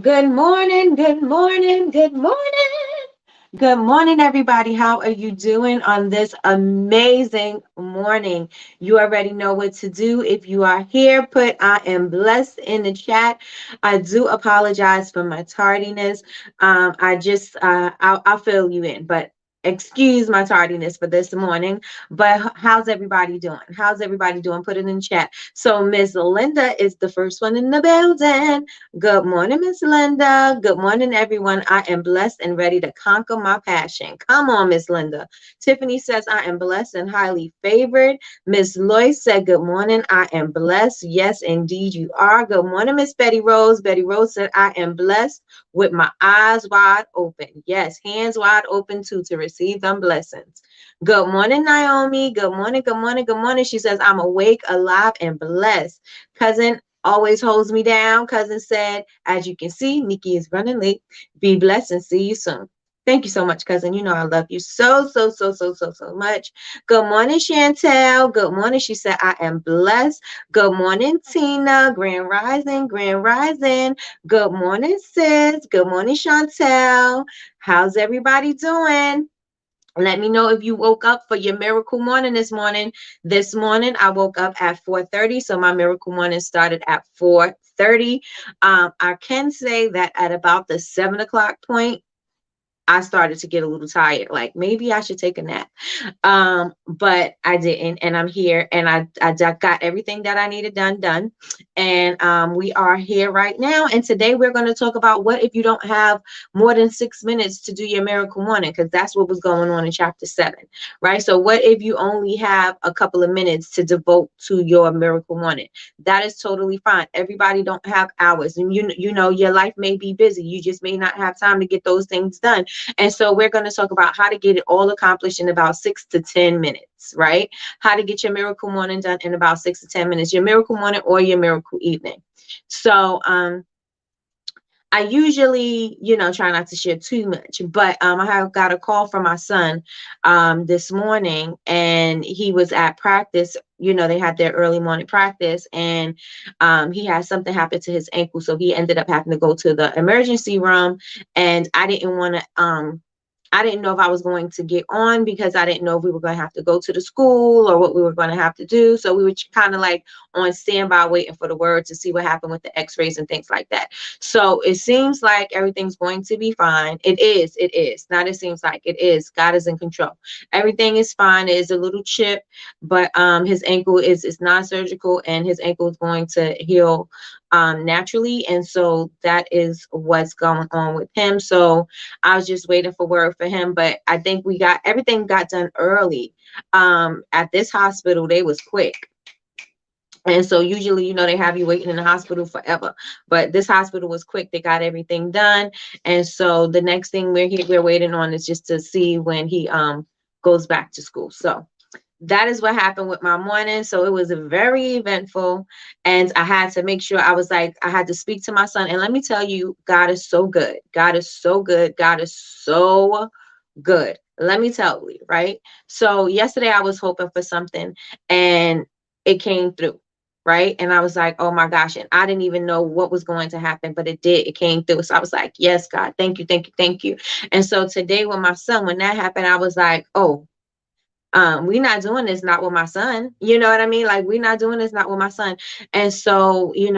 Good morning, good morning, good morning. Good morning, everybody. How are you doing on this amazing morning? You already know what to do. If you are here, put I am blessed in the chat. I do apologize for my tardiness. I'll fill you in, but excuse my tardiness for this morning. But how's everybody doing? How's everybody doing? Put it in the chat. So Miss Linda is the first one in the building. Good morning, Miss Linda. Good morning, everyone. I am blessed and ready to conquer my passion. Come on, Miss Linda. Tiffany says, I am blessed and highly favored. Miss Lois said, good morning. I am blessed. Yes, indeed, you are. Good morning, Miss Betty Rose. Betty Rose said, I am blessed with my eyes wide open. Yes, hands wide open too to receive them blessings. Good morning, Naomi. Good morning, good morning, good morning. She says, I'm awake, alive, and blessed. Cousin always holds me down. Cousin said, as you can see, Nikki is running late. Be blessed and see you soon. Thank you so much, cousin. You know I love you so much. Good morning, Chantel. Good morning. She said, I am blessed. Good morning, Tina. Grand Rising, Grand Rising. Good morning, sis. Good morning, Chantel. How's everybody doing? Let me know if you woke up for your miracle morning this morning. This morning, I woke up at 4:30, so my miracle morning started at 4:30. I can say that at about the 7 o'clock point, I started to get a little tired. Like maybe I should take a nap. But I didn't, and I'm here, and I got everything that I needed done. And we are here right now. And today we're going to talk about what if you don't have more than 6 minutes to do your miracle morning, because that's what was going on in chapter 7, right? So what if you only have a couple of minutes to devote to your miracle morning? That is totally fine. Everybody don't have hours, and you know your life may be busy. You just may not have time to get those things done. And so we're going to talk about how to get it all accomplished in about 6 to 10 minutes, right? How to get your miracle morning done in about 6 to 10 minutes, your miracle morning or your miracle evening. So, I usually, try not to share too much, but I have got a call from my son this morning, and he was at practice. They had their early morning practice, and he had something happen to his ankle, so he ended up having to go to the emergency room. And I didn't know if I was going to get on, because I didn't know if we were going to have to go to the school or what we were going to have to do. So we were kind of like on standby waiting for the word to see what happened with the x-rays and things like that. So it seems like everything's going to be fine. It is. It is. Not it seems like, it is. God is in control. Everything is fine. It is a little chip, but his ankle is non-surgical, and his ankle is going to heal naturally. And so that is what's going on with him. So I was just waiting for word for him, but I think we got everything got done early. At this hospital, they was quick. And so usually, they have you waiting in the hospital forever. But this hospital was quick. They got everything done. And so the next thing we're waiting on is just to see when he goes back to school. So that is what happened with my morning. So it was very eventful. And I had to make sure, I had to speak to my son. And let me tell you, God is so good. God is so good. God is so good. Let me tell you, right? So yesterday I was hoping for something, and it came through. Right. And I was like, oh my gosh. And I didn't even know what was going to happen, but it did. It came through. So I was like, yes, God, thank you, thank you, thank you. And so today with my son, when that happened, I was like, oh, we not doing this not with my son. You know what I mean? Like, we not doing this not with my son. And so, he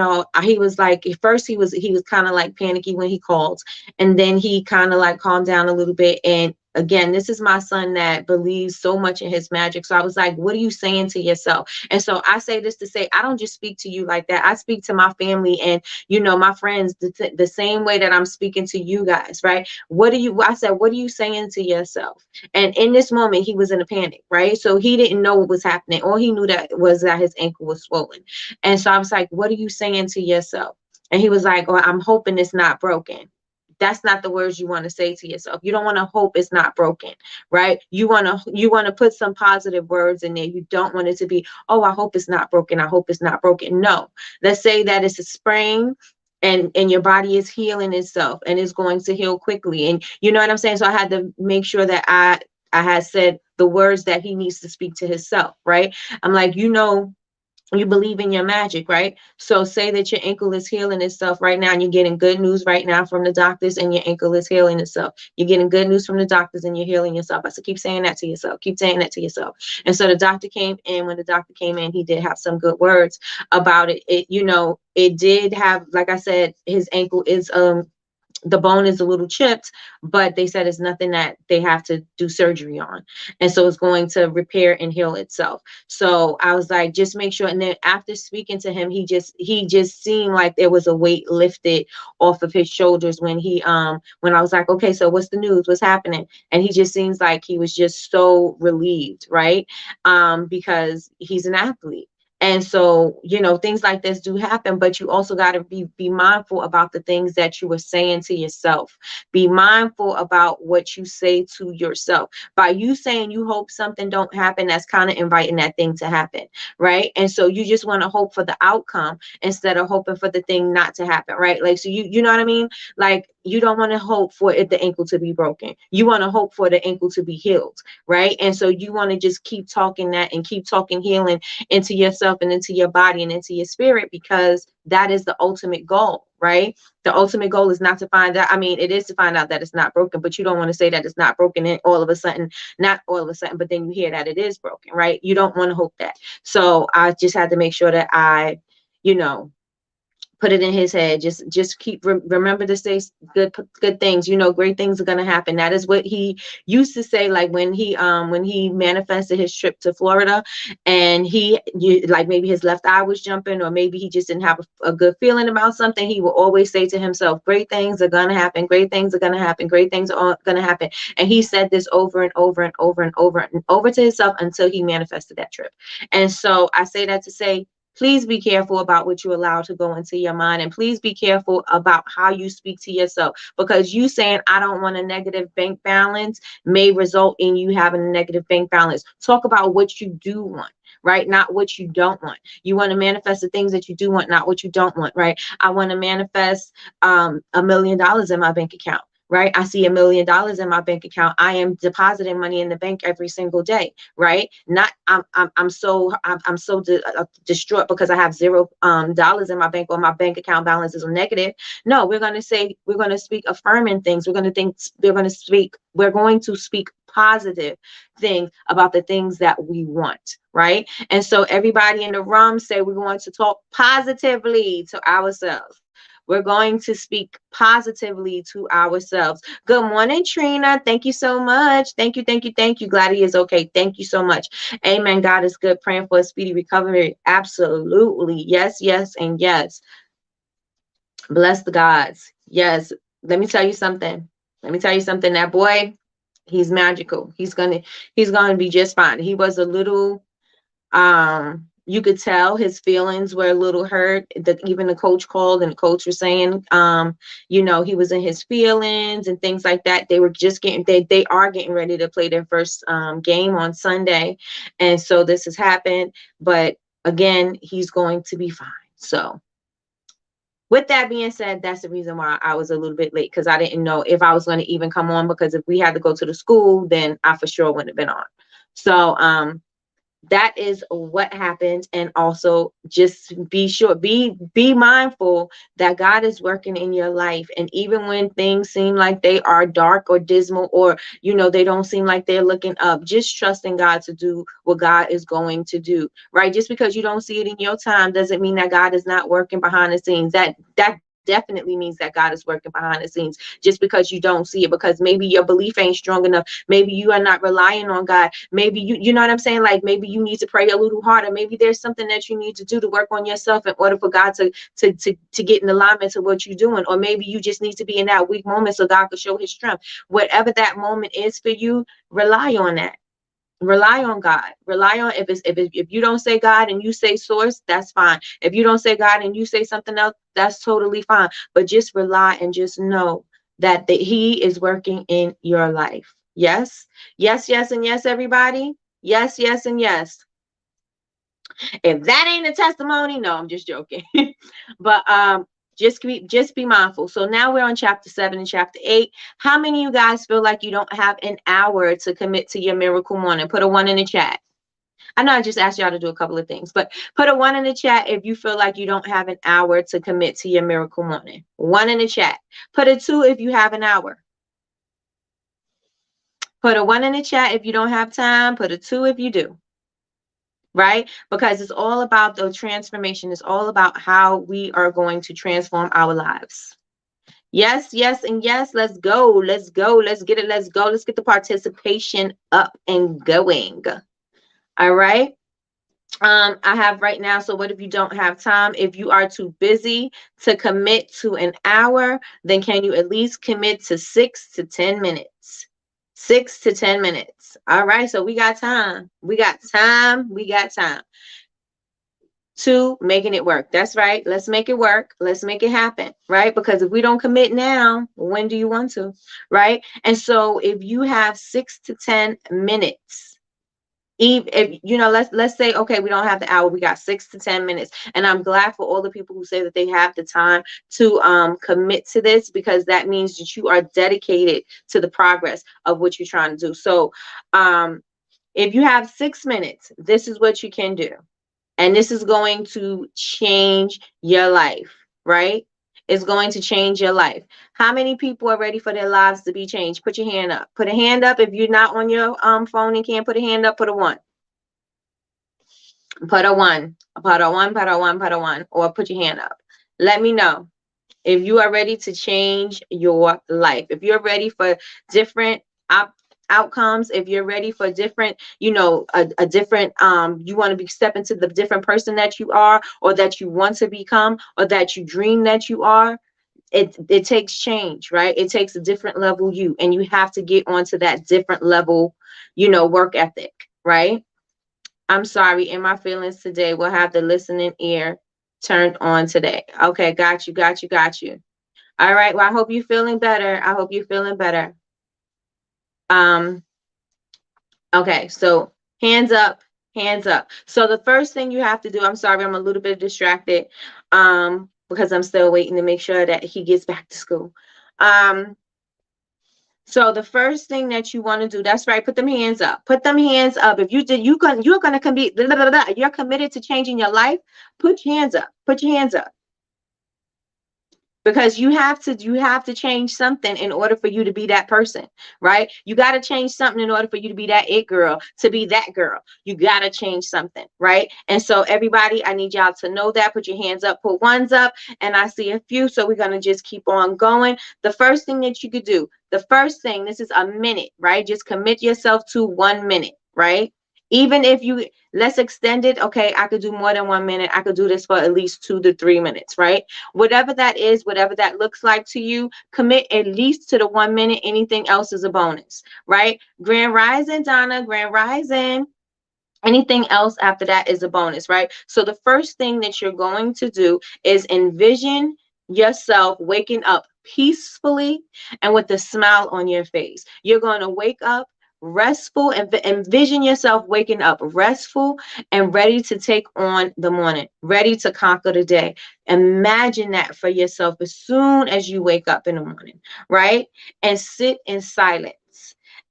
was like, at first he was kind of like panicky when he called, and then he kind of like calmed down a little bit. And again, this is my son that believes so much in his magic. So I was like, what are you saying to yourself? And so I say this to say, I don't just speak to you like that. I speak to my family and, my friends the same way that I'm speaking to you guys, right? I said, what are you saying to yourself? And in this moment, he was in a panic, right? So he didn't know what was happening. All he knew that was that his ankle was swollen. And so I was like, what are you saying to yourself? And he was like, oh, I'm hoping it's not broken. That's not the words you want to say to yourself. You don't want to hope it's not broken, right? You want to put some positive words in there. You don't want it to be, oh, I hope it's not broken. I hope it's not broken. No, let's say that it's a sprain, and your body is healing itself, and it's going to heal quickly. And you know what I'm saying? So I had to make sure that I had said the words that he needs to speak to himself, right? I'm like, You believe in your magic, right? So say that your ankle is healing itself right now, and you're getting good news right now from the doctors, and your ankle is healing itself. You're getting good news from the doctors, and you're healing yourself. I said, keep saying that to yourself. Keep saying that to yourself. And so the doctor came in. When the doctor came in, he did have some good words about it. It did have, like I said, his ankle is the bone is a little chipped, but they said it's nothing that they have to do surgery on. And so it's going to repair and heal itself. So I was like, just make sure. And then after speaking to him, he just seemed like there was a weight lifted off of his shoulders when I was like, okay, so what's the news? What's happening? And he just seems like he was just so relieved, right? Because he's an athlete. And so, things like this do happen, but you also got to be mindful about the things that you were saying to yourself. Be mindful about what you say to yourself. By you saying you hope something don't happen, that's kind of inviting that thing to happen, right? And so you just want to hope for the outcome instead of hoping for the thing not to happen, right? Like, so you know what I mean? Like, you don't want to hope for the ankle to be broken. You want to hope for the ankle to be healed, right? And so you want to just keep talking that and keep talking healing into yourself and into your body and into your spirit, because that is the ultimate goal, right? The ultimate goal is not to find out. I mean, it is to find out that it's not broken, but you don't want to say that it's not broken and all of a sudden, not all of a sudden, but then you hear that it is broken, right? You don't want to hope that. So I just had to make sure that I, you know, put it in his head. Just keep remember to say good things. Great things are going to happen. That is what he used to say, like when he manifested his trip to Florida, and like maybe his left eye was jumping, or maybe he just didn't have a good feeling about something. He will always say to himself, great things are going to happen, great things are going to happen, great things are going to happen. And he said this over and over and over and over and over to himself until he manifested that trip. And so I say that to say, please be careful about what you allow to go into your mind, and please be careful about how you speak to yourself, because you saying I don't want a negative bank balance may result in you having a negative bank balance. Talk about what you do want, right? Not what you don't want. You want to manifest the things that you do want, not what you don't want, right? I want to manifest $1 million in my bank account. Right. I see $1 million in my bank account. I am depositing money in the bank every single day. Right. Not I'm so distraught because I have $0 in my bank, or my bank account balance is negative. No, we're going to speak affirming things. We're going to speak positive things about the things that we want. Right. And so everybody in the room say we're going to talk positively to ourselves. We're going to speak positively to ourselves. Good morning, Trina. Thank you so much. Thank you, thank you, thank you. Glad he is okay. Thank you so much. Amen. God is good. Praying for a speedy recovery. Absolutely. Yes, yes, and yes. Bless the gods. Yes. Let me tell you something. That boy, he's magical. He's gonna be just fine. He was a little you could tell his feelings were a little hurt. Even the coach called, and the coach was saying, he was in his feelings and things like that. They were just they are getting ready to play their first game on Sunday. And so this has happened, but again, he's going to be fine. So with that being said, that's the reason why I was a little bit late, because I didn't know if I was going to even come on, because if we had to go to the school, then I for sure wouldn't have been on. So, that is what happened. And also just be mindful that God is working in your life. And even when things seem like they are dark or dismal, or, they don't seem like they're looking up, just trust in God to do what God is going to do, right? Just because you don't see it in your time doesn't mean that God is not working behind the scenes. That definitely means that God is working behind the scenes, just because you don't see it, because maybe your belief ain't strong enough. Maybe you are not relying on God. Maybe you know what I'm saying? Like, maybe you need to pray a little harder. Maybe there's something that you need to do to work on yourself in order for God to get in alignment to what you're doing. Or maybe you just need to be in that weak moment so God can show his strength. Whatever that moment is for you, rely on that. Rely on God. Rely on, if you don't say God and you say source, that's fine. If you don't say God and you say something else, that's totally fine. But just rely and just know that he is working in your life. Yes, yes, yes, and yes, everybody. Yes, yes, and yes. If that ain't a testimony, no, I'm just joking. But just be mindful. So now we're on chapter 7 and chapter 8. How many of you guys feel like you don't have an hour to commit to your miracle morning? Put a 1 in the chat. I know I just asked y'all to do a couple of things, but put a 1 in the chat if you feel like you don't have an hour to commit to your miracle morning. 1 in the chat. Put a 2 if you have an hour. Put a 1 in the chat if you don't have time. Put a 2 if you do. Right? Because it's all about the transformation. It's all about how we are going to transform our lives. Yes, yes, and yes. Let's go. Let's go. Let's get it. Let's go. Let's get the participation up and going. All right. I have right now. So what if you don't have time? If you are too busy to commit to an hour, then can you at least commit to 6 to 10 minutes? 6 to 10 minutes. All right. So we got time. We got time. We got time. 2, making it work. That's right. Let's make it work. Let's make it happen. Right. Because if we don't commit now, when do you want to? Right. And so if you have 6 to 10 minutes, if you know, let's say, okay, we don't have the hour, we got 6 to 10 minutes, and I'm glad for all the people who say that they have the time to commit to this, because that means that you are dedicated to the progress of what you're trying to do. So if you have 6 minutes, this is what you can do, and this is going to change your life. Right? It's going to change your life. How many people are ready for their lives to be changed? Put your hand up. Put a hand up. If you're not on your phone and can't put a hand up, put a 1. Put a 1. Put a 1. Put a 1. Put a 1. Or put your hand up. Let me know if you are ready to change your life. If you're ready for different outcomes, if you're ready for different, a different, you want to be step into the different person that you are, or that you want to become, or that you dream that you are. It takes change, right? It takes a different level you, and you have to get onto that different level, work ethic, right? I'm sorry, in my feelings today, we'll have the listening ear turned on today. Okay, got you, got you, got you. All right, well, I hope you're feeling better. I hope you're feeling better. Okay, so hands up, hands up. So the first thing you have to do, I'm sorry, I'm a little bit distracted because I'm still waiting to make sure that he gets back to school. So the first thing that you want to do, that's right, put them hands up. Put them hands up. If you're gonna commit, you're committed to changing your life, put your hands up. Put your hands up. Because you have to change something in order for you to be that person, right? You got to change something in order for you to be that it girl, to be that girl. You got to change something, right? And so everybody, I need y'all to know that. Put your hands up, put 1s up, and I see a few, so we're going to just keep on going. The first thing that you could do, the first thing, this is a minute, right? Just commit yourself to 1 minute, right? Even if you, let's extend it. Okay, I could do more than 1 minute. I could do this for at least 2 to 3 minutes, right? Whatever that is, whatever that looks like to you, commit at least to the 1 minute. Anything else is a bonus, right? Grand Rising, Donna, Grand Rising. Anything else after that is a bonus, right? So the first thing that you're going to do is envision yourself waking up peacefully and with a smile on your face. You're going to wake up restful, and envision yourself waking up restful and ready to take on the morning, ready to conquer the day. Imagine that for yourself as soon as you wake up in the morning, right? And sit in silence.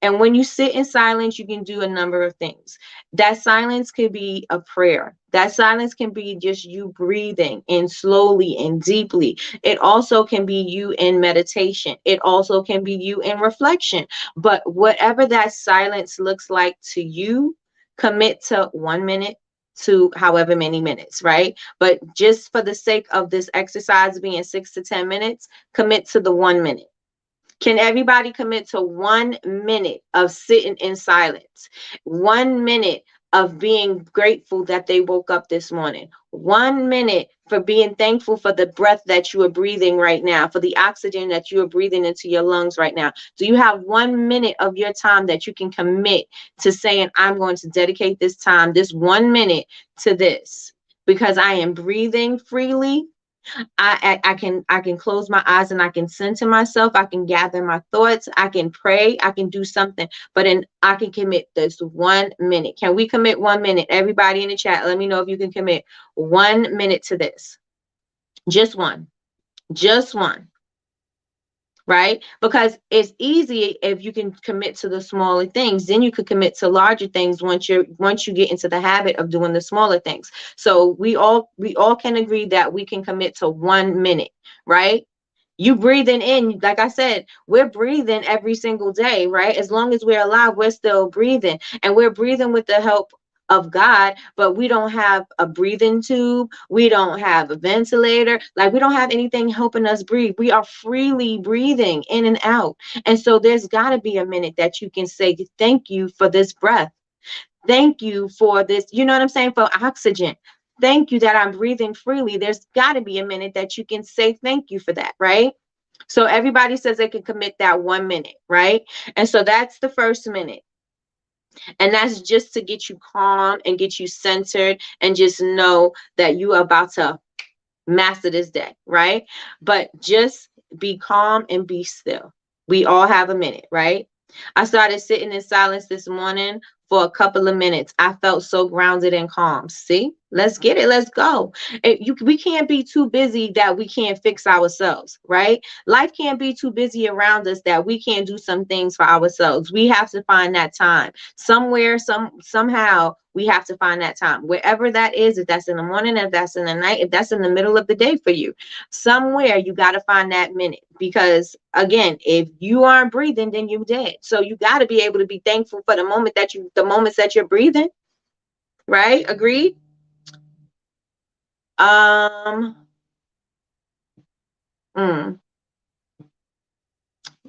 And when you sit in silence, you can do a number of things. That silence could be a prayer. That silence can be just you breathing in slowly and deeply. It also can be you in meditation. It also can be you in reflection. But whatever that silence looks like to you, commit to 1 minute to however many minutes, right? But just for the sake of this exercise being 6 to 10 minutes, commit to the 1 minute. Can everybody commit to 1 minute of sitting in silence? 1 minute of being grateful that they woke up this morning. 1 minute for being thankful for the breath that you are breathing right now, for the oxygen that you are breathing into your lungs right now. Do you have 1 minute of your time that you can commit to saying, I'm going to dedicate this time, this 1 minute to this, because I am breathing freely? I can close my eyes and I can center myself. I can gather my thoughts. I can pray. I can do something, but then I can commit this 1 minute. Can we commit 1 minute? Everybody in the chat, let me know if you can commit 1 minute to this. Just one. Just one. right? Because it's easy if you can commit to the smaller things, then you could commit to larger things once you get into the habit of doing the smaller things. So we all can agree that we can commit to 1 minute, right? You breathing in, like I said, we're breathing every single day, right? As long as we're alive, we're still breathing, and we're breathing with the help of God, but we don't have a breathing tube. We don't have a ventilator. Like, we don't have anything helping us breathe. We are freely breathing in and out. And so there's got to be a minute that you can say, thank you for this breath. Thank you for this, you know what I'm saying? For oxygen. Thank you that I'm breathing freely. There's got to be a minute that you can say thank you for that, right? So everybody says they can commit that 1 minute, right? And so that's the first minute. And that's just to get you calm and get you centered and just know that you are about to master this day, right? But just be calm and be still. We all have a minute, right? I started sitting in silence this morning for a couple of minutes. I felt so grounded and calm. See, let's get it. Let's go. We can't be too busy that we can't fix ourselves, right? Life can't be too busy around us that we can't do some things for ourselves. We have to find that time somewhere, somehow. We have to find that time, wherever that is. If that's in the morning, if that's in the night, if that's in the middle of the day for you, somewhere you got to find that minute. Because again, if you aren't breathing, then you're dead. So you got to be able to be thankful for the moments that you're breathing, right? Agreed. um mm,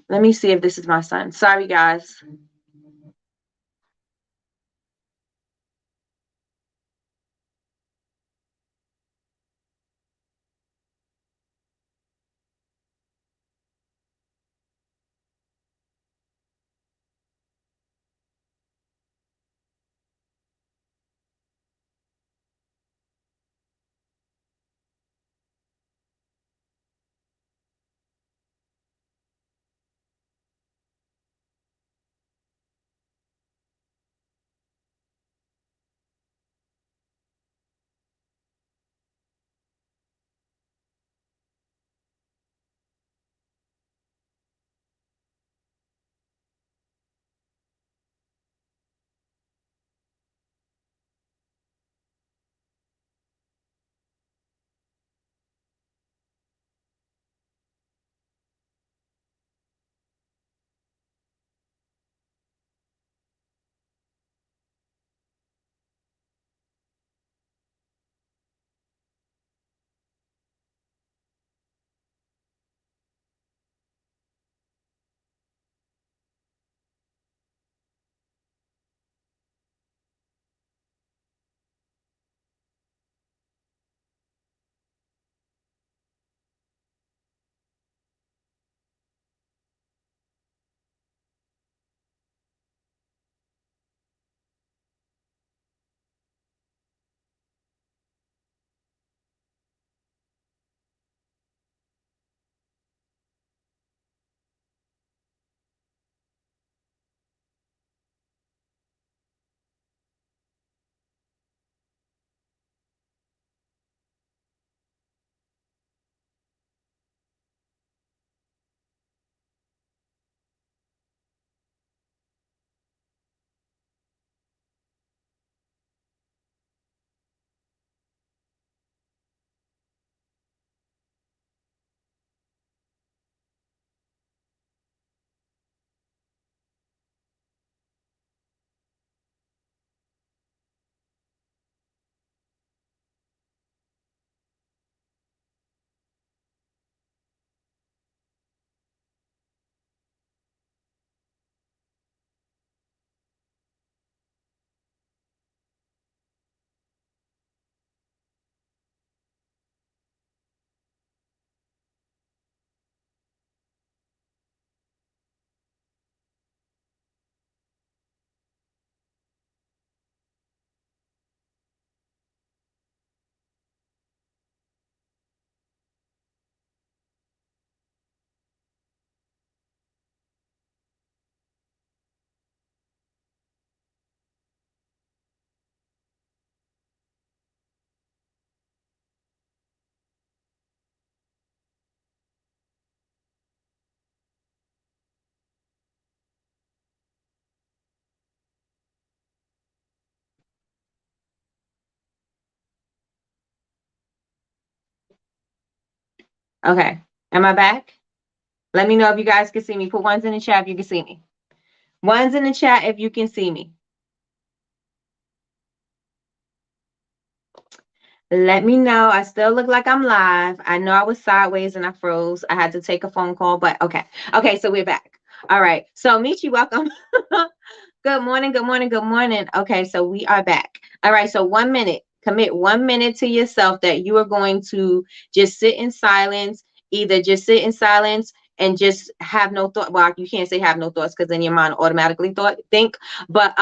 let me see if this is my son. Sorry, guys. Okay. Am I back? Let me know if you guys can see me. Put ones in the chat if you can see me. Ones in the chat if you can see me. Let me know. I still look like I'm live. I know I was sideways and I froze. I had to take a phone call, but okay. Okay, so we're back. All right. So Michi, welcome. Good morning, good morning, good morning. Okay, so we are back. All right, so 1 minute. Commit 1 minute to yourself that you are going to just sit in silence, either just sit in silence and just have no thought. Well, you can't say have no thoughts because then your mind automatically think, but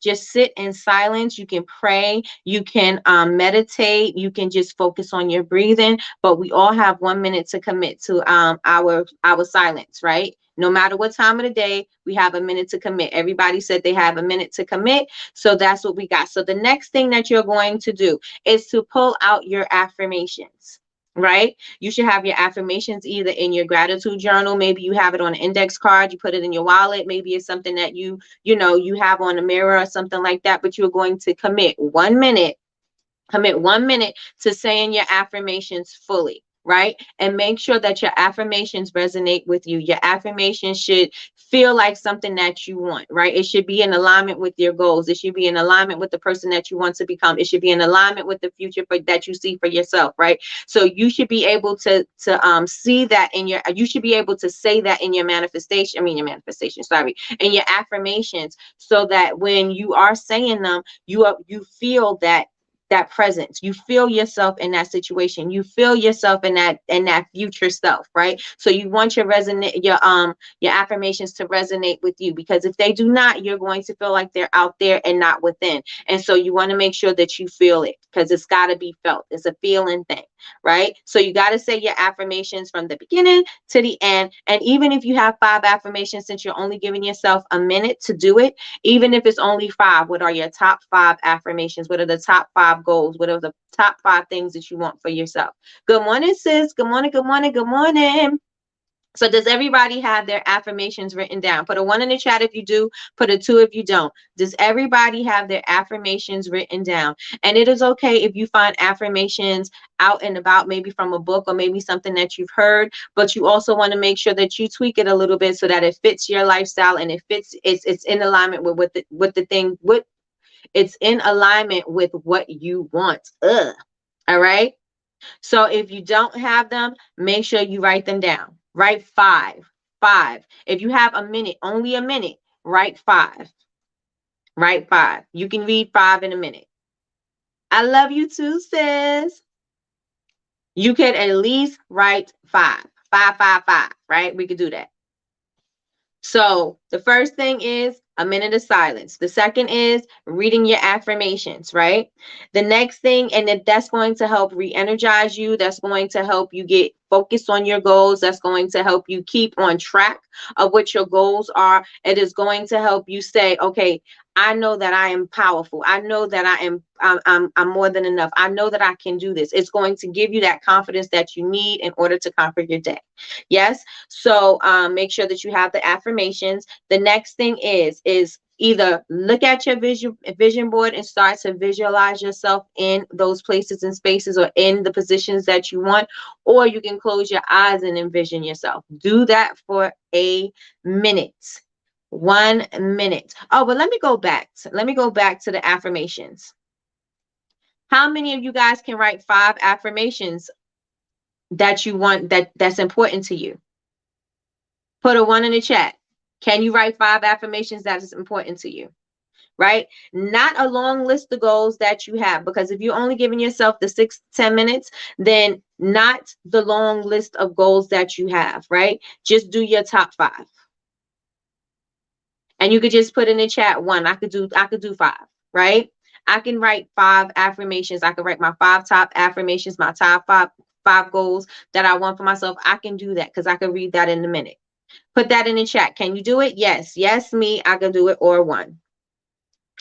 just sit in silence. You can pray, you can meditate, you can just focus on your breathing, but we all have 1 minute to commit to our silence, right? No matter what time of the day, we have a minute to commit. Everybody said they have a minute to commit. So that's what we got. So the next thing that you're going to do is to pull out your affirmations, right? You should have your affirmations either in your gratitude journal. Maybe you have it on an index card. You put it in your wallet. Maybe it's something that you have on a mirror or something like that. But you're going to commit 1 minute. Commit 1 minute to saying your affirmations fully, right? And make sure that your affirmations resonate with you. Your affirmations should feel like something that you want, right? It should be in alignment with your goals. It should be in alignment with the person that you want to become. It should be in alignment with the future that you see for yourself, right? So you should be able to see that in your. You should be able to say that in your manifestation. I mean, your manifestation. Sorry, in your affirmations, so that when you are saying them, you feel that presence. You feel yourself in that situation. You feel yourself in that future self, right? So you want your affirmations to resonate with you, because if they do not, you're going to feel like they're out there and not within. And so you want to make sure that you feel it, because it's got to be felt. It's a feeling thing, right? So you got to say your affirmations from the beginning to the end. And even if you have 5 affirmations, since you're only giving yourself a minute to do it, even if it's only 5, what are your top 5 affirmations? What are the top 5 goals? What are the top 5 things that you want for yourself? Good morning, sis. Good morning, good morning, good morning. So does everybody have their affirmations written down? Put a 1 in the chat if you do, put a 2 if you don't. Does everybody have their affirmations written down? And it is okay if you find affirmations out and about, maybe from a book or maybe something that you've heard, but you also want to make sure that you tweak it a little bit so that it fits your lifestyle and it's in alignment with it's in alignment with what you want. All right. So if you don't have them, make sure you write them down. Write 5. 5. If you have a minute, only a minute, write 5. Write 5. You can read 5 in a minute. I love you too, sis. You could at least write 5. 5, 5, 5, right? We could do that. So the first thing is a minute of silence. The second is reading your affirmations, right? The next thing, and that's going to help re-energize you. That's going to help you get focused on your goals. That's going to help you keep on track of what your goals are. It is going to help you say, okay, I know that I am powerful. I know that I'm more than enough. I know that I can do this. It's going to give you that confidence that you need in order to conquer your day. Yes. So make sure that you have the affirmations. The next thing is either look at your vision board and start to visualize yourself in those places and spaces or in the positions that you want, or you can close your eyes and envision yourself. Do that for a minute. 1 minute. Oh, but let me go back. Let me go back to the affirmations. How many of you guys can write 5 affirmations that you want, that's important to you? Put a 1 in the chat. Can you write 5 affirmations that is important to you? Right? Not a long list of goals that you have, because if you're only giving yourself the 6 to 10 minutes, then not the long list of goals that you have, right? Just do your top 5. And you could just put in the chat 1. I could do 5, right? I can write 5 affirmations. I can write my 5 top affirmations, my top 5 goals that I want for myself. I can do that because I can read that in a minute. Put that in the chat. Can you do it? Yes. Yes, me, I can do it, or 1.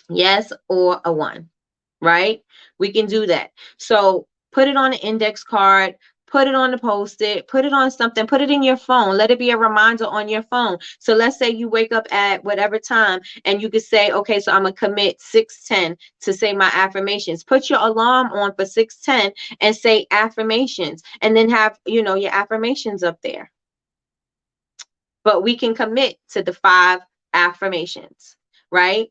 Yes, or a 1, right? We can do that. So put it on an index card, put it on the post-it, put it on something, put it in your phone, let it be a reminder on your phone. So let's say you wake up at whatever time and you could say, okay, so I'm gonna commit 6:10 to say my affirmations. Put your alarm on for 6:10 and say affirmations, and then have, your affirmations up there. But we can commit to the 5 affirmations, right?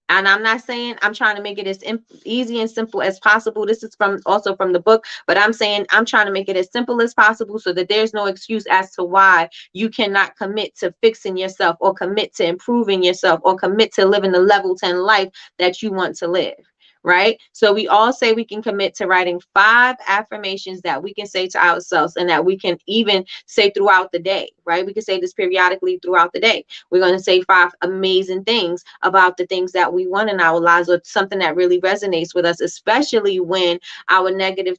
And I'm not saying, I'm trying to make it as easy and simple as possible. This is also from the book, but I'm saying I'm trying to make it as simple as possible so that there's no excuse as to why you cannot commit to fixing yourself, or commit to improving yourself, or commit to living the level 10 life that you want to live. Right? So we all say we can commit to writing 5 affirmations that we can say to ourselves, and that we can even say throughout the day, right? We can say this periodically throughout the day. We're going to say 5 amazing things about the things that we want in our lives, or something that really resonates with us, especially when our negative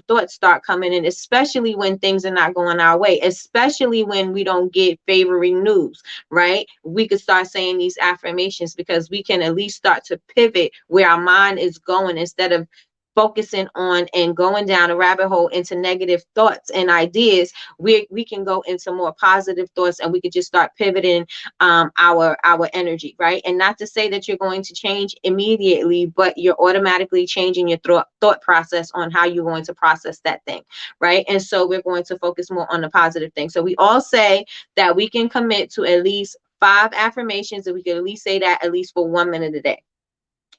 thoughts start coming in, especially when things are not going our way, especially when we don't get favoring news, right? We could start saying these affirmations, because we can at least start to pivot where our mind is going, instead of focusing on and going down a rabbit hole into negative thoughts and ideas. We can go into more positive thoughts, and we could just start pivoting our energy, right? And not to say that you're going to change immediately, but you're automatically changing your thought process on how you're going to process that thing, right? And so we're going to focus more on the positive thing. So we all say that we can commit to at least 5 affirmations, and we can at least say that at least for 1 minute a day.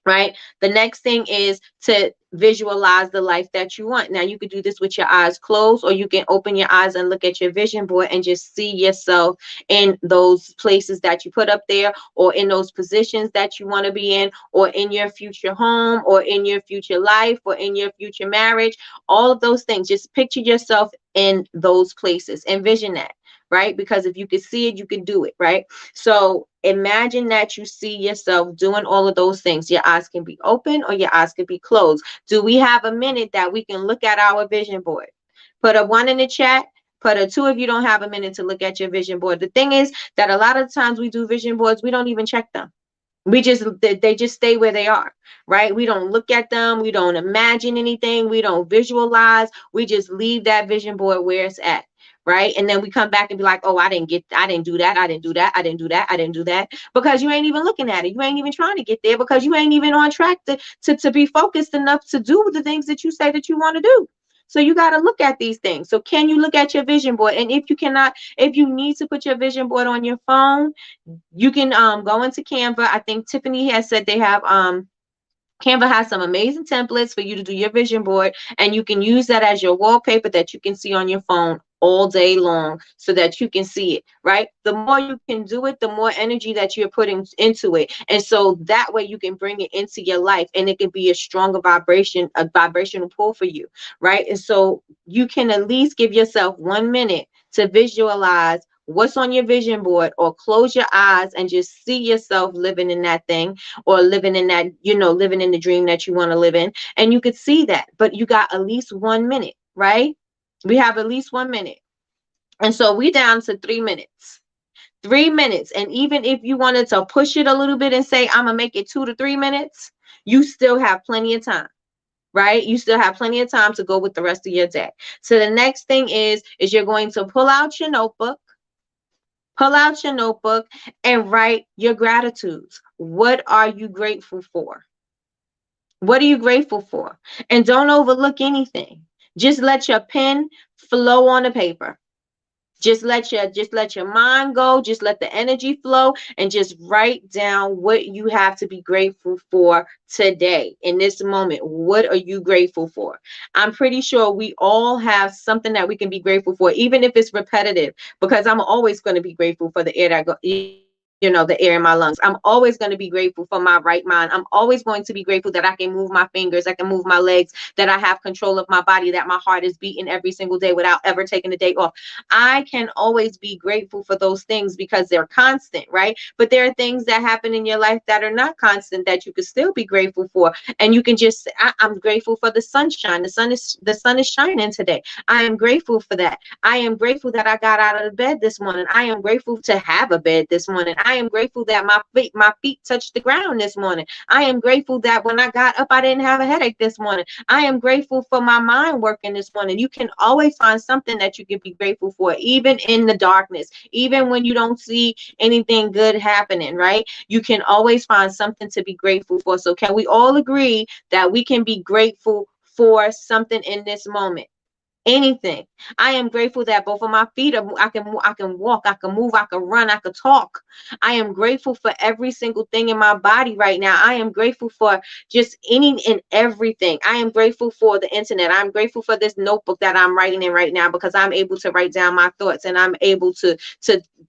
Right? The next thing is to visualize the life that you want. Now, you could do this with your eyes closed, or you can open your eyes and look at your vision board and just see yourself in those places that you put up there, or in those positions that you want to be in, or in your future home, or in your future life, or in your future marriage. All of those things. Just picture yourself in those places. Envision that. Right? Because if you could see it, you could do it, right? So imagine that you see yourself doing all of those things. Your eyes can be open, or your eyes can be closed. Do we have a minute that we can look at our vision board? Put a 1 in the chat. Put a 2 if you don't have a minute to look at your vision board. The thing is that a lot of times we do vision boards, we don't even check them. They just stay where they are, right? We don't look at them. We don't imagine anything. We don't visualize. We just leave that vision board where it's at. Right. And then we come back and be like, oh, I didn't do that. I didn't do that. I didn't do that. Because you ain't even looking at it. You ain't even trying to get there, because you ain't even on track to be focused enough to do the things that you say that you want to do. So you got to look at these things. So can you look at your vision board? And if you cannot, if you need to put your vision board on your phone, you can go into Canva. I think Tiffany has said they have Canva has some amazing templates for you to do your vision board, and you can use that as your wallpaper that you can see on your phone all day long, so that you can see it, right? The more you can do it, the more energy that you're putting into it. And so that way you can bring it into your life, and it can be a stronger vibration, a vibrational pull for you, right? And so you can at least give yourself 1 minute to visualize what's on your vision board, or close your eyes and just see yourself living in that thing, or living in that, living in the dream that you want to live in. And you could see that, but you got at least 1 minute, right? We have at least 1 minute. And so we down to 3 minutes. 3 minutes. And even if you wanted to push it a little bit and say, I'm going to make it 2 to 3 minutes, you still have plenty of time. Right? You still have plenty of time to go with the rest of your day. So the next thing is you're going to pull out your notebook. Pull out your notebook and write your gratitudes. What are you grateful for? What are you grateful for? And don't overlook anything. Just let your pen flow on the paper. Just let your mind go. Just let the energy flow, and just write down what you have to be grateful for today in this moment. What are you grateful for? I'm pretty sure we all have something that we can be grateful for, even if it's repetitive, because I'm always going to be grateful for the air that the air in my lungs. I'm always going to be grateful for my right mind. I'm always going to be grateful that I can move my fingers, I can move my legs, that I have control of my body, that my heart is beating every single day without ever taking a day off. I can always be grateful for those things because they're constant, right? But there are things that happen in your life that are not constant that you could still be grateful for. And you can just, I'm grateful for the sunshine. The sun is shining today. I am grateful for that. I am grateful that I got out of bed this morning. I am grateful to have a bed this morning. I am grateful that my feet touched the ground this morning. I am grateful that when I got up, I didn't have a headache this morning. I am grateful for my mind working this morning. You can always find something that you can be grateful for, even in the darkness, even when you don't see anything good happening, right? You can always find something to be grateful for. So can we all agree that we can be grateful for something in this moment? Anything. I am grateful that both of my feet are, I can walk, I can move, I can run, I can talk. I am grateful for every single thing in my body right now. I am grateful for just any and everything. I am grateful for the internet. I'm grateful for this notebook that I'm writing in right now, because I'm able to write down my thoughts, and I'm able to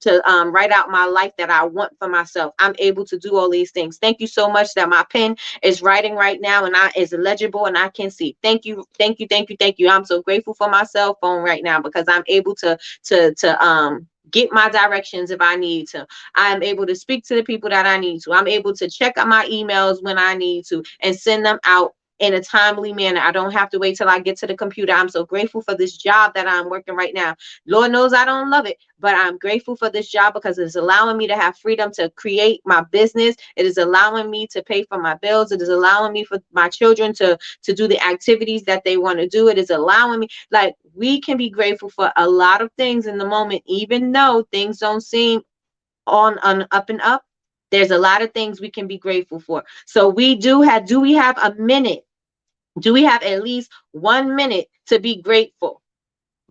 write out my life that I want for myself. I'm able to do all these things. Thank you so much that my pen is writing right now, and is legible, and I can see. Thank you, thank you, thank you, thank you. I'm so grateful for my cell phone right now, because I'm able to get my directions if I need to. I am able to speak to the people that I need to. I'm able to check out my emails when I need to and send them out in a timely manner. I don't have to wait till I get to the computer. I'm so grateful for this job that I'm working right now. Lord knows I don't love it, but I'm grateful for this job because it's allowing me to have freedom to create my business. It is allowing me to pay for my bills. It is allowing me for my children to do the activities that they want to do. It is allowing me, like, we can be grateful for a lot of things in the moment, even though things don't seem on up and up. There's a lot of things we can be grateful for. So do we have a minute? Do we have at least 1 minute to be grateful?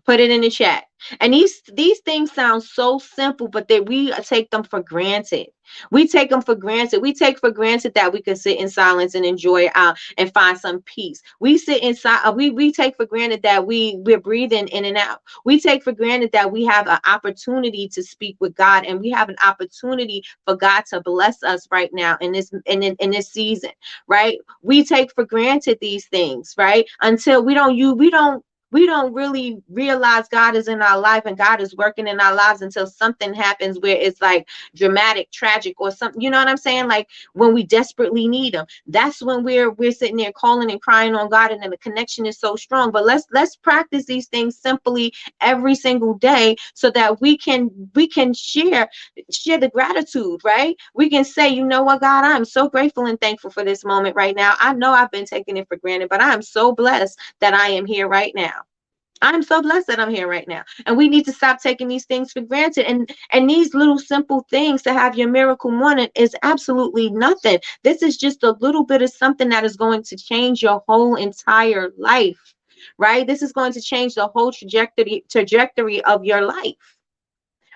Put it in the chat. And these things sound so simple, but we take them for granted. We take them for granted. We take for granted that we can sit in silence and enjoy and find some peace. We sit inside. We take for granted that we're breathing in and out. We take for granted that we have an opportunity to speak with God, and we have an opportunity for God to bless us right now in this season, right? We take for granted these things, right? Until we don't really realize God is in our life and God is working in our lives until something happens where it's like dramatic, tragic, or something. You know what I'm saying? Like when we desperately need Him. That's when we're sitting there calling and crying on God, and then the connection is so strong. But let's practice these things simply every single day, so that we can share the gratitude, right? We can say, you know what, God, I'm so grateful and thankful for this moment right now. I know I've been taking it for granted, but I am so blessed that I am here right now. I'm so blessed that I'm here right now. And we need to stop taking these things for granted. And these little simple things to have your miracle morning is absolutely nothing. This is just a little bit of something that is going to change your whole entire life, right? This is going to change the whole trajectory of your life,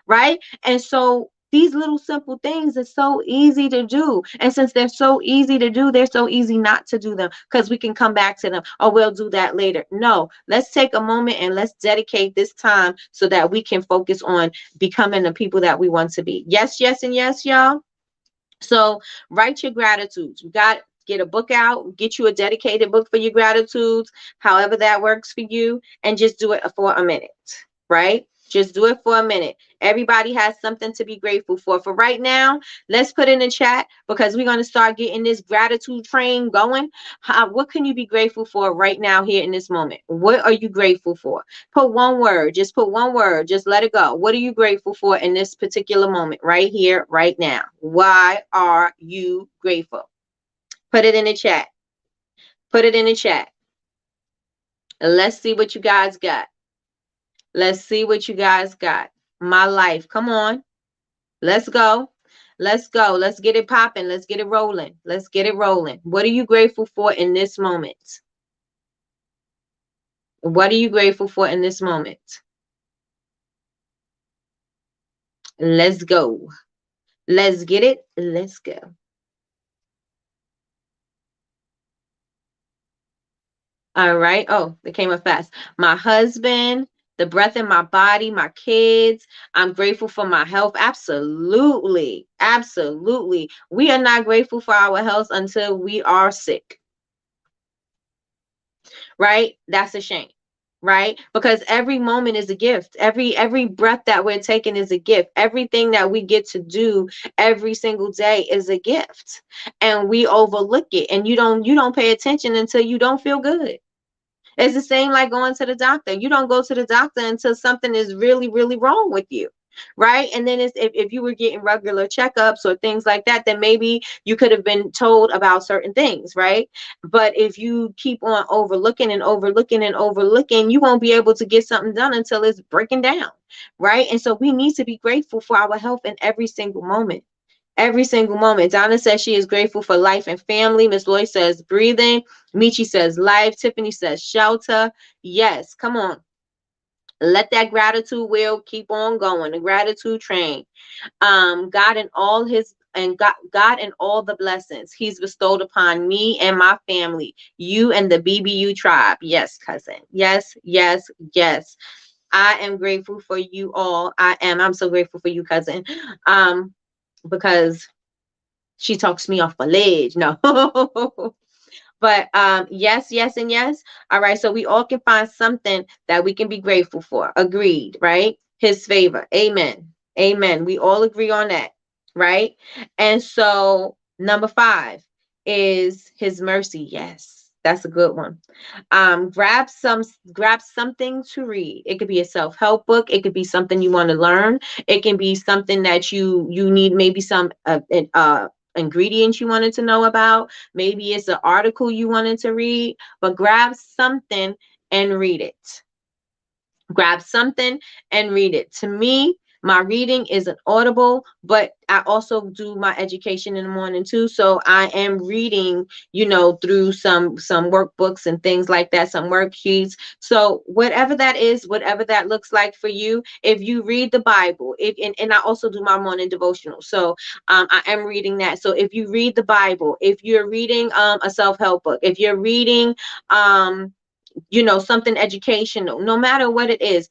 right? And so these little simple things are so easy to do. And since they're so easy to do, they're so easy not to do them, because we can come back to them. Oh, we'll do that later. No, let's take a moment and let's dedicate this time so that we can focus on becoming the people that we want to be. Yes, yes, and yes, y'all. So write your gratitudes. Get a book out, get you a dedicated book for your gratitudes, however that works for you, and just do it for a minute, right? Just do it for a minute. Everybody has something to be grateful for. For right now, let's put in the chat, because we're going to start getting this gratitude train going. What can you be grateful for right now here in this moment? What are you grateful for? Put one word. Just put one word. Just let it go. What are you grateful for in this particular moment right here, right now? Why are you grateful? Put it in the chat. Put it in the chat. Let's see what you guys got. Let's see what you guys got. My life. Come on. Let's go. Let's go. Let's get it popping. Let's get it rolling. Let's get it rolling. What are you grateful for in this moment? What are you grateful for in this moment? Let's go. Let's get it. Let's go. All right. Oh, they came up fast. My husband, the breath in my body, my kids. I'm grateful for my health. Absolutely. Absolutely. We are not grateful for our health until we are sick. Right? That's a shame. Right? Because every moment is a gift. Every breath that we're taking is a gift. Everything that we get to do every single day is a gift. And we overlook it. And you don't pay attention until you don't feel good. It's the same like going to the doctor. You don't go to the doctor until something is really, really wrong with you. right? And then it's, if you were getting regular checkups or things like that, then maybe you could have been told about certain things, right? But if you keep on overlooking and overlooking and overlooking, you won't be able to get something done until it's breaking down, right? And so we need to be grateful for our health in every single moment. Every single moment. Donna says she is grateful for life and family. Miss Lloyd says breathing. Michi says life. Tiffany says shelter. Yes, come on. Let that gratitude wheel keep on going. The gratitude train. God and all his and God and all the blessings he's bestowed upon me and my family, you and the BBU tribe. Yes, cousin. Yes, yes, yes. I am grateful for you all. I am. I'm so grateful for you, cousin. Because she talks me off a ledge. No. But yes, yes, and yes. All right. So we all can find something that we can be grateful for. Agreed, right? His favor. Amen. Amen. We all agree on that, right? And so number 5 is his mercy. Yes, that's a good one. Grab something to read. It could be a self-help book. It could be something you want to learn. It can be something that you need, maybe some ingredients you wanted to know about. Maybe it's an article you wanted to read, but grab something and read it. Grab something and read it. To me, my reading is an audible, but I also do my education in the morning too. So I am reading, through some workbooks and things like that, some worksheets. So whatever that is, whatever that looks like for you, if you read the Bible, and I also do my morning devotional. So I am reading that. So if you read the Bible, if you're reading a self-help book, if you're reading something educational, no matter what it is,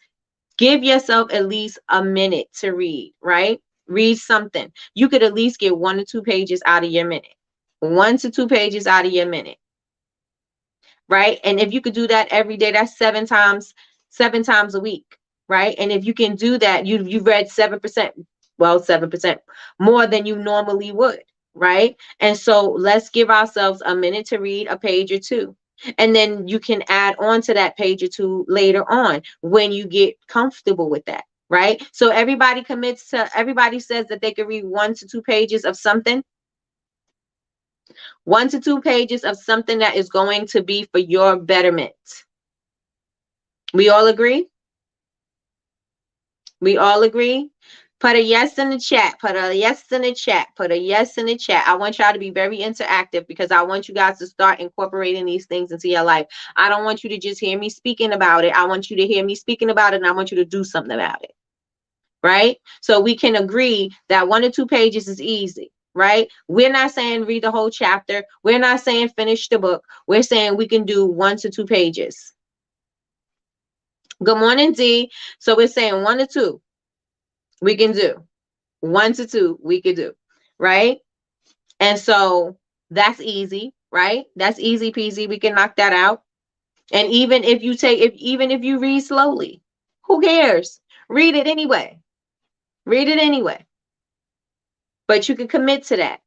give yourself at least a minute to read, right? Read something. You could at least get 1 to 2 pages out of your minute. 1 to 2 pages out of your minute, right? And if you could do that every day, that's 7 times a week, right? And if you can do that, you've read 7%, well, 7% more than you normally would, right? And so let's give ourselves a minute to read a page or two. And then you can add on to that page or two later on when you get comfortable with that, right? So everybody says that they can read 1 to 2 pages of something. 1 to 2 pages of something that is going to be for your betterment. We all agree? We all agree? Put a yes in the chat. Put a yes in the chat. Put a yes in the chat. I want y'all to be very interactive because I want you guys to start incorporating these things into your life. I don't want you to just hear me speaking about it. I want you to hear me speaking about it, and I want you to do something about it. Right? So we can agree that 1 to 2 pages is easy. Right? We're not saying read the whole chapter. We're not saying finish the book. We're saying we can do 1 to 2 pages. Good morning, D. So we're saying 1 to 2 we can do. 1 to 2 we could do. Right? And so that's easy, right? That's easy peasy. We can knock that out. And even if you read slowly, who cares? Read it anyway. Read it anyway. But you can commit to that,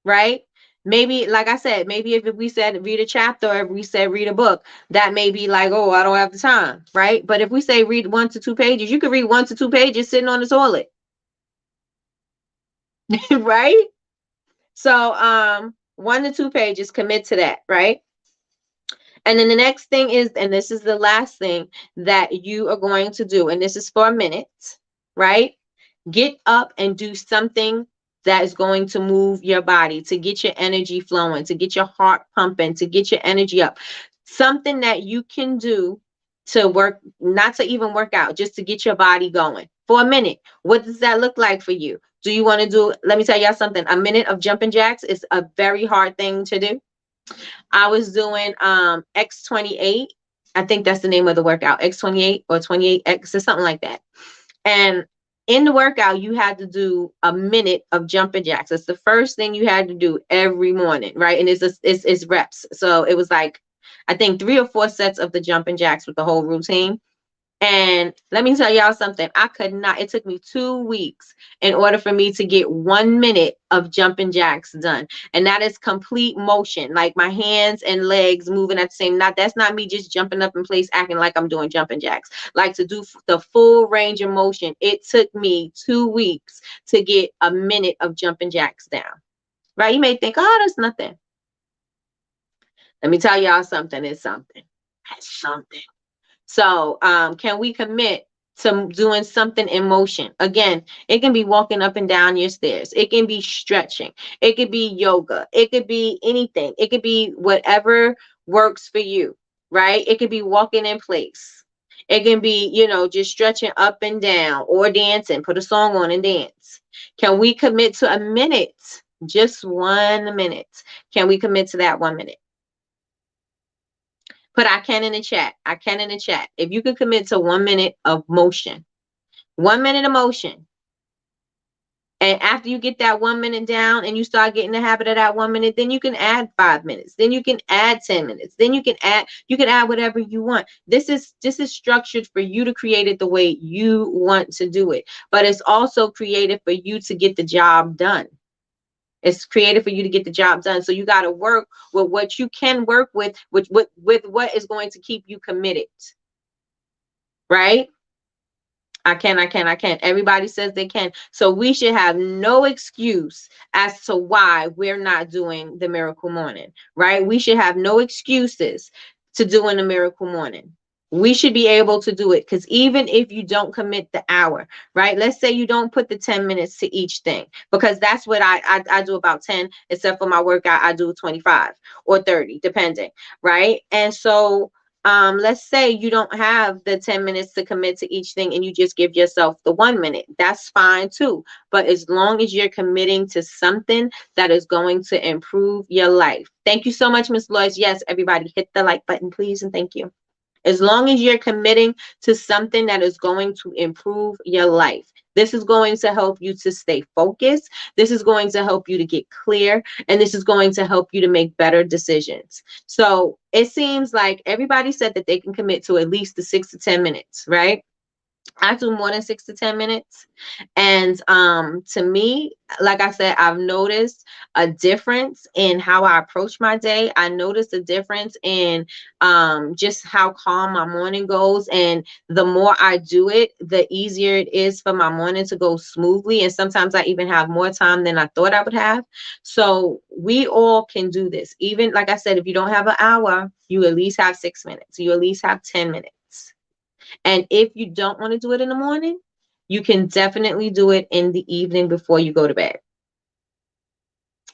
right? Maybe, like I said, maybe if we said read a chapter, or if we said read a book, that may be like, oh, I don't have the time, right? But if we say read 1 to 2 pages, you can read 1 to 2 pages sitting on the toilet. Right? So 1 to 2 pages, commit to that, right? And then the next thing is, and this is the last thing that you are going to do, and this is for a minute, right? Get up and do something that is going to move your body, to get your energy flowing, to get your heart pumping, to get your energy up. Something that you can do to work, not to even work out, just to get your body going for a minute. What does that look like for you? Do you want to do, let me tell y'all something, a minute of jumping jacks is a very hard thing to do. I was doing X28. I think that's the name of the workout, X28 or 28X or something like that. And in the workout, you had to do a minute of jumping jacks. It's the first thing you had to do every morning, right? And it's reps. So it was like, I think 3 or 4 sets of the jumping jacks with the whole routine. And let me tell y'all something. I could not, it took me 2 weeks in order for me to get 1 minute of jumping jacks done. And that is complete motion, like my hands and legs moving at the same. Not That's not me just jumping up in place acting like I'm doing jumping jacks. Like to do the full range of motion. It took me 2 weeks to get a minute of jumping jacks down. Right? You may think, oh, that's nothing. Let me tell y'all something. It's something. That's something. So, can we commit to doing something in motion? Again, it can be walking up and down your stairs. It can be stretching. It could be yoga. It could be anything. It could be whatever works for you, right? It could be walking in place. It can be, just stretching up and down or dancing. Put a song on and dance. Can we commit to a minute? Just 1 minute. Can we commit to that 1 minute? Put I can in the chat. I can in the chat. If you could commit to 1 minute of motion, 1 minute of motion. And after you get that 1 minute down and you start getting the habit of that 1 minute, then you can add 5 minutes. Then you can add 10 minutes. Then you can add whatever you want. This is structured for you to create it the way you want to do it. But it's also created for you to get the job done. It's created for you to get the job done. So you got to work with what you can work with what is going to keep you committed. Right? I can. Everybody says they can. So we should have no excuse as to why we're not doing the miracle morning. Right? We should have no excuses to doing the miracle morning. We should be able to do it, because even if you don't commit the hour, right? Let's say you don't put the 10 minutes to each thing, because that's what I do, about 10, except for my workout, I do 25 or 30, depending, right? And so let's say you don't have the 10 minutes to commit to each thing and you just give yourself the 1 minute. That's fine too. But as long as you're committing to something that is going to improve your life. Thank you so much, Miss Lois. Yes, everybody hit the like button, please, and thank you. As long as you're committing to something that is going to improve your life. This is going to help you to stay focused. This is going to help you to get clear. And this is going to help you to make better decisions. So it seems like everybody said that they can commit to at least the 6 to 10 minutes, right? I do more than 6 to 10 minutes. And to me, like I said, I've noticed a difference in how I approach my day. I noticed a difference in just how calm my morning goes. And the more I do it, the easier it is for my morning to go smoothly. And sometimes I even have more time than I thought I would have. So we all can do this. Even like I said, if you don't have an hour, you at least have 6 minutes. You at least have 10 minutes. And if you don't want to do it in the morning, you can definitely do it in the evening before you go to bed.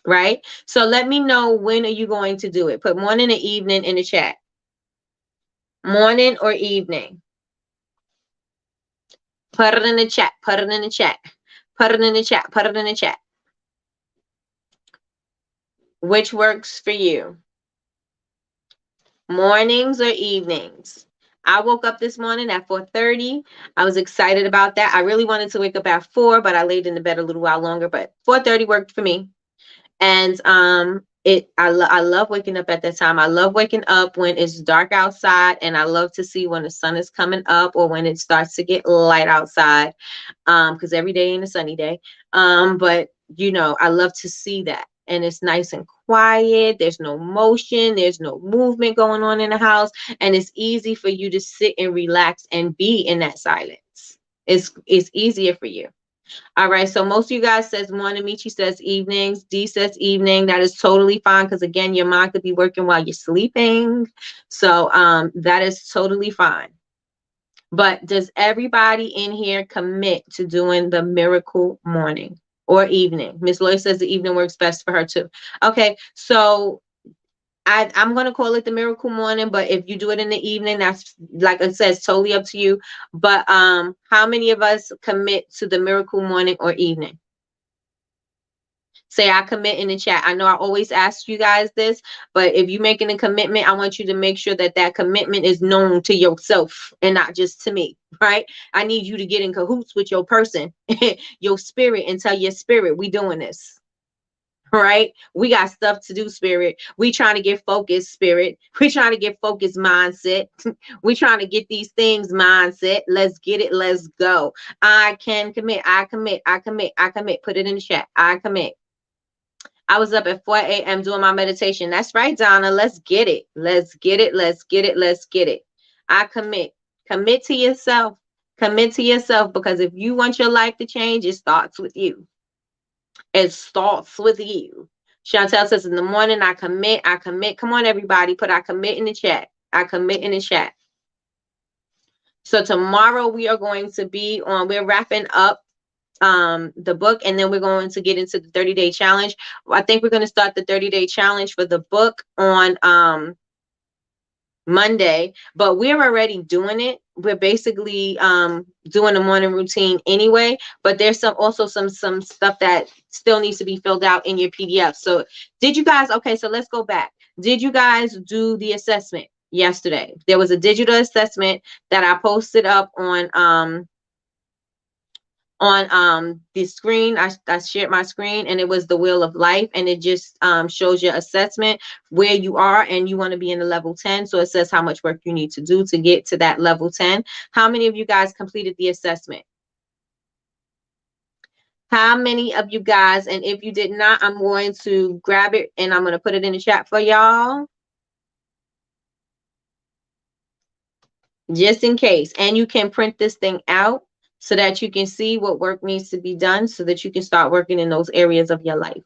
Right? So let me know, when are you going to do it? Put morning or evening in the chat. Morning or evening. Put it in the chat. Put it in the chat. Put it in the chat. Put it in the chat. Which works for you? Mornings or evenings? I woke up this morning at 4:30. I was excited about that. I really wanted to wake up at 4, but I laid in the bed a little while longer, but 4:30 worked for me. And I love waking up at that time. I love waking up when it's dark outside, and I love to see when the sun is coming up or when it starts to get light outside. Because every day ain't a sunny day. But I love to see that. And it's nice and quiet. There's no motion. There's no movement going on in the house. And it's easy for you to sit and relax and be in that silence. It's easier for you. All right. So most of you guys says morning. Michi says evenings. D says evening. That is totally fine, because again, your mind could be working while you're sleeping. So that is totally fine. But does everybody in here commit to doing the miracle morning or evening? Miss Lloyd says the evening works best for her too. Okay, so I'm going to call it the miracle morning, but if you do it in the evening, that's, like it says, totally up to you. But how many of us commit to the miracle morning or evening? Say I commit in the chat. I know I always ask you guys this, but if you're making a commitment, I want you to make sure that that commitment is known to yourself and not just to me, right? I need you to get in cahoots with your person, your spirit, and tell your spirit, we doing this. right? We got stuff to do, spirit. We trying to get focused, spirit. We trying to get focused, mindset. We trying to get these things, mindset. Let's get it. Let's go. I can commit. I commit. I commit. I commit. Put it in the chat. I commit. I was up at 4 a.m. doing my meditation. That's right, Donna. Let's get it. Let's get it. Let's get it. Let's get it. I commit. Commit to yourself. Commit to yourself, because if you want your life to change, it starts with you. It starts with you. Chantel says, in the morning, I commit. I commit. Come on, everybody. Put I commit in the chat. I commit in the chat. So tomorrow we are going to be on, we're wrapping up the book, and then we're going to get into the 30-day challenge. I think we're going to start the 30-day challenge for the book on Monday, but we're already doing it. We're basically doing a morning routine anyway, but there's some stuff that still needs to be filled out in your PDF. So did you guys, okay, so let's go back. Did you guys do the assessment yesterday? There was a digital assessment that I posted up on the screen. I shared my screen, and it was the Wheel of Life, and it just shows your assessment where you are, and you want to be in the level 10. So it says how much work you need to do to get to that level 10. How many of you guys completed the assessment? How many of you guys? And if you did not, I'm going to grab it and I'm going to put it in the chat for y'all, just in case. And you can print this thing out so that you can see what work needs to be done, so that you can start working in those areas of your life.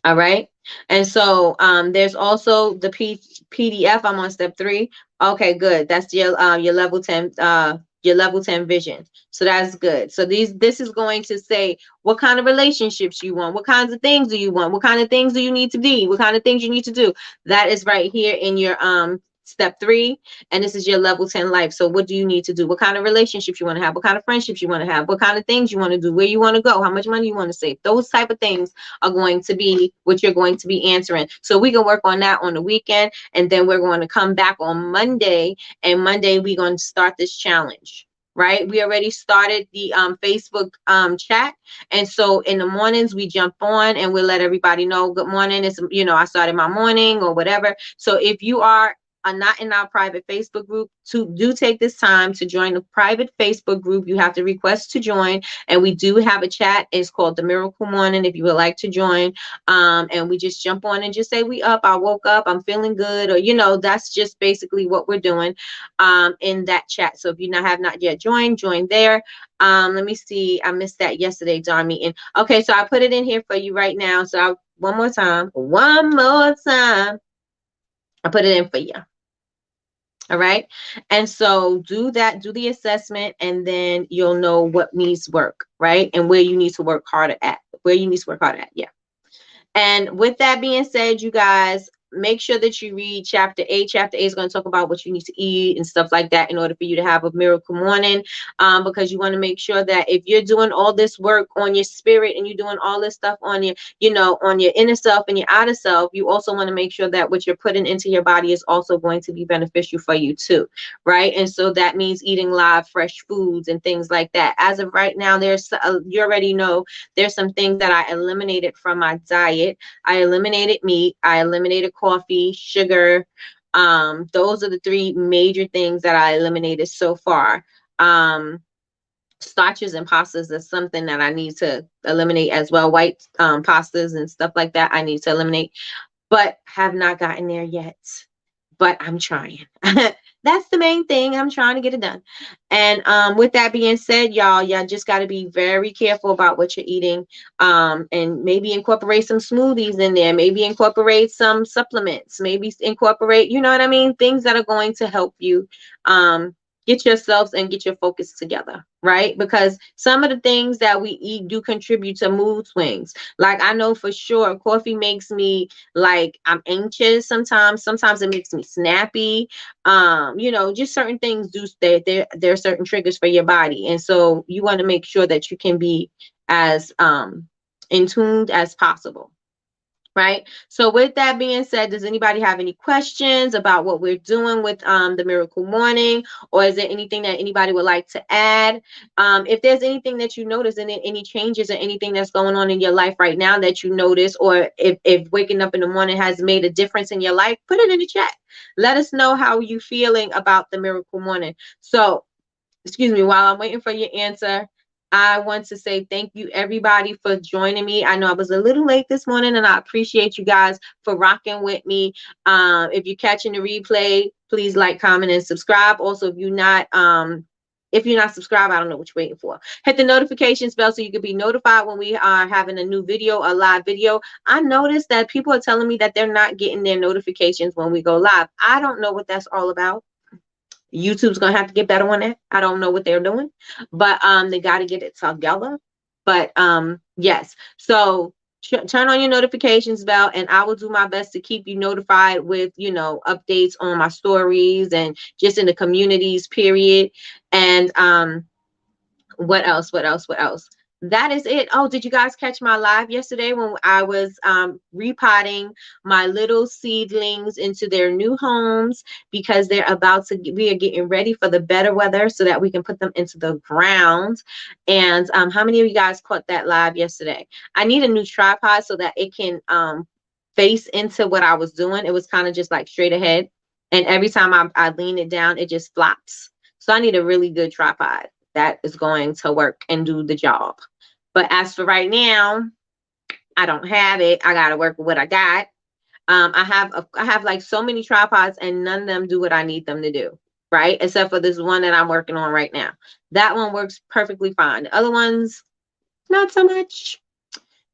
All right. And so there's also the PDF. I'm on step 3. Okay, good. That's your level 10 your level 10 vision. So that's good. So this is going to say what kind of relationships you want, what kinds of things do you want, what kind of things do you need to be, what kind of things you need to do. That is right here in your step 3, and this is your level 10 life. So what do you need to do? What kind of relationships you want to have? What kind of friendships you want to have? What kind of things you want to do? Where you want to go? How much money you want to save? Those type of things are going to be what you're going to be answering. So we can work on that on the weekend, and then we're going to come back on Monday, and Monday we're going to start this challenge. Right, we already started the Facebook chat, and so in the mornings we jump on and we'll let everybody know good morning. It's, I started my morning or whatever. So if you are not in our private Facebook group, do take this time to join the private Facebook group. You have to request to join, and we do have a chat. It's called the Miracle Morning, if you would like to join. And we just jump on and just say we up, I woke up, I'm feeling good, or that's just basically what we're doing in that chat. So if you have not yet joined, join there. Let me see, I missed that yesterday, Dawn meeting. Okay, so I put it in here for you right now. So one more time, I put it in for you. All right. And so do the assessment, and then you'll know what needs work, right? And where you need to work harder at, Yeah. And with that being said, you guys, make sure that you read chapter 8. Chapter 8 is going to talk about what you need to eat and stuff like that in order for you to have a miracle morning, because you want to make sure that if you're doing all this work on your spirit and you're doing all this stuff on your, on your inner self and your outer self, you also want to make sure that what you're putting into your body is also going to be beneficial for you too, right? And so that means eating live, fresh foods and things like that. As of right now, you already know there's some things that I eliminated from my diet. I eliminated meat. I eliminated coffee, sugar. Those are the 3 major things that I eliminated so far. Starches and pastas is something that I need to eliminate as well. White pastas and stuff like that I need to eliminate, but have not gotten there yet. But I'm trying. That's the main thing. I'm trying to get it done. And with that being said, y'all just got to be very careful about what you're eating, and maybe incorporate some smoothies in there, maybe incorporate some supplements, maybe incorporate, what I mean, things that are going to help you get yourselves and get your focus together, right? Because some of the things that we eat do contribute to mood swings. Like I know for sure coffee makes me like I'm anxious sometimes. Sometimes it makes me snappy. Just certain things do there are certain triggers for your body. And so you want to make ssure that you can be as in tuned as possible. Right. So with that being said, does anybody have any questions about what we're doing with the Miracle Morning, or is there anything that anybody would like to add? If there's anything that you notice, any changes or anything that's going on in your life right now that you notice, or if waking up in the morning has made a difference in your life, put it in the chat. Let us know how you feeling about the Miracle Morning. So excuse me, while I'm waiting for your answer, I want to say thank you everybody for joining me. I know I was a little late this morning, and I appreciate you guys for rocking with me. If you're catching the replay, please like, comment, and subscribe. Also, if you're not subscribed, I don't know what you're waiting for. Hit the notifications bell so you can be notified when we are having a new video, a live video. I noticed that people are telling me that they're not getting their notifications when we go live. I don't know what that's all about. YouTube's gonna have to get better on that. I don't know what they're doing, but they got to get it together. But yes, so turn on your notifications bell, and I will do my best to keep you notified with updates on my stories and just in the communities. Period. And what else? What else? What else? That is it. Oh, did you guys catch my live yesterday when I was repotting my little seedlings into their new homes, because we are getting ready for the better weather so that we can put them into the ground. And how many of you guys caught that live yesterday? I need a new tripod so that it can face into what I was doing. It was kind of just like straight ahead, and every time I lean it down, it just flops. So I need a really good tripod that is going to work and do the job. But as for right now, I don't have it. I got to work with what I got. I have like so many tripods, and none of them do what I need them to do, right? Except for this one that I'm working on right now. That one works perfectly fine. The other ones, not so much.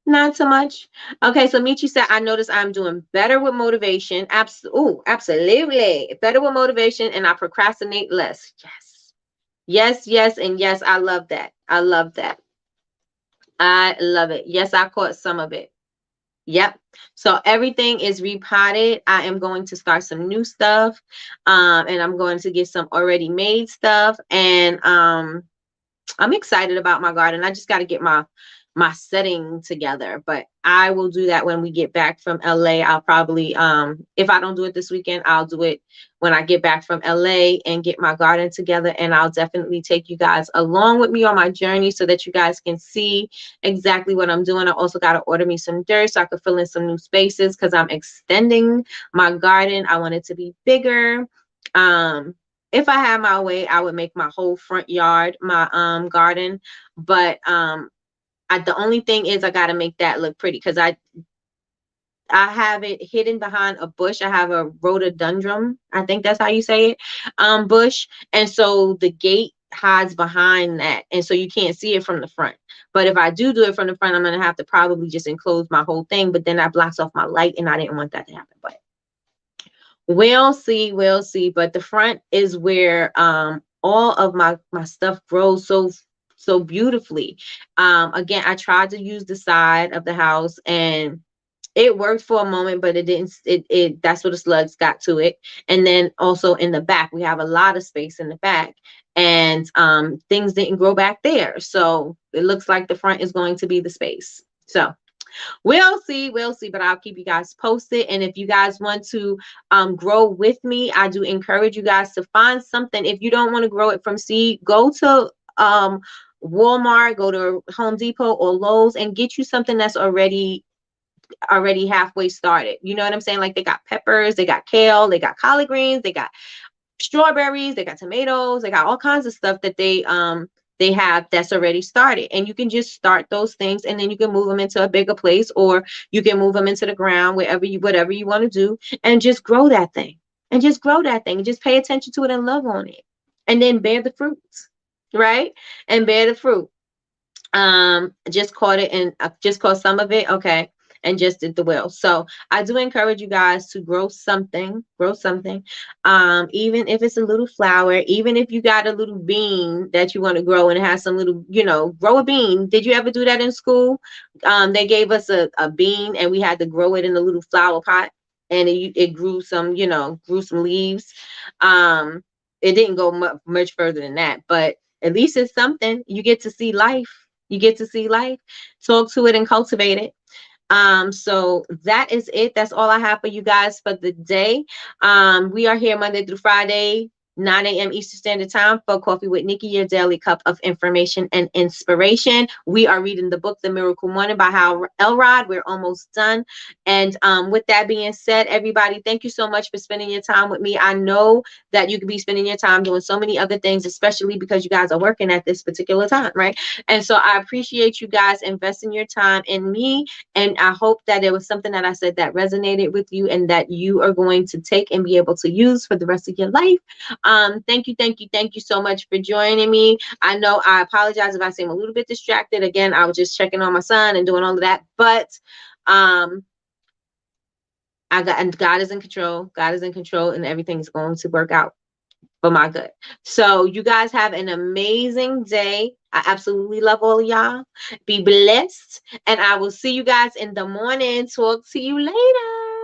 Not so much. Okay, so Michi said, I noticed I'm doing better with motivation. Absolutely. Better with motivation, and I procrastinate less. Yes. Yes, yes, and yes, I love that. I love that. I love it. Yes, I caught some of it. Yep. So everything is repotted. I am going to start some new stuff. And I'm going to get some already made stuff. And I'm excited about my garden. I just got to get my setting together, but I will do that when we get back from LA. I'll probably if I don't do it this weekend, I'll do it when I get back from LA and get my garden together, and I'll definitely take you guys along with me on my journey so that you guys can see exactly what I'm doing. I also got to order me some dirt so I could fill in some new spaces because I'm extending my garden. I want it to be bigger. If I had my way, I would make my whole front yard my garden, but the only thing is I got to make that look pretty because I have it hidden behind a bush. I have a rhododendron, I think that's how you say it, bush, and so the gate hides behind that, and so you can't see it from the front. But if I do it from the front, I'm gonna have to probably just enclose my whole thing, but then that blocks off my light, and I didn't want that to happen. But we'll see, we'll see. But the front is where all of my stuff grows so beautifully. Again, I tried to use the side of the house, and it worked for a moment, but it didn't. It that's where the slugs got to it. And then also in the back, we have a lot of space in the back, and things didn't grow back there. So it looks like the front is going to be the space. So we'll see, but I'll keep you guys posted. And if you guys want to grow with me, I do encourage you guys to find something. If you don't want to grow it from seed, go to Walmart, go to Home Depot or Lowe's and get you something that's already halfway started. You know what I'm saying? Like they got peppers, they got kale, they got collard greens, they got strawberries, they got tomatoes, they got all kinds of stuff that they have that's already started, and you can just start those things, and then you can move them into a bigger place, or you can move them into the ground, whatever you want to do, and just grow that thing, and just pay attention to it and love on it, and then bear the fruits, right? And bear the fruit. Just caught it, and just caught some of it. Okay. And just did the will. So I do encourage you guys to grow something, even if it's a little flower, even if you got a little bean that you want to grow and it has some little, grow a bean. Did you ever do that in school? They gave us a bean and we had to grow it in a little flower pot, and it grew some, grew some leaves. It didn't go much further than that, but at least it's something. You get to see life. Talk to it and cultivate it. So that is it. That's all I have for you guys for the day. We are here Monday through Friday, 9 a.m. Eastern Standard Time for Coffee with Nikki, your daily cup of information and inspiration. We are reading the book The Miracle Morning by Hal Elrod. We're almost done. And with that being said, everybody, thank you so much for spending your time with me. I know that you could be spending your time doing so many other things, especially because you guys are working at this particular time, right? And so I appreciate you guys investing your time in me, and I hope that it was something that I said that resonated with you and that you are going to take and be able to use for the rest of your life. Thank you so much for joining me. I know I apologize if I seem a little bit distracted. Again, I was just checking on my son and doing all of that, but um, and God is in control. God is in control, and everything is going to work out for my good. So you guys have an amazing day. I absolutely love all of y'all. Be blessed. And I will see you guys in the morning. Talk to you later.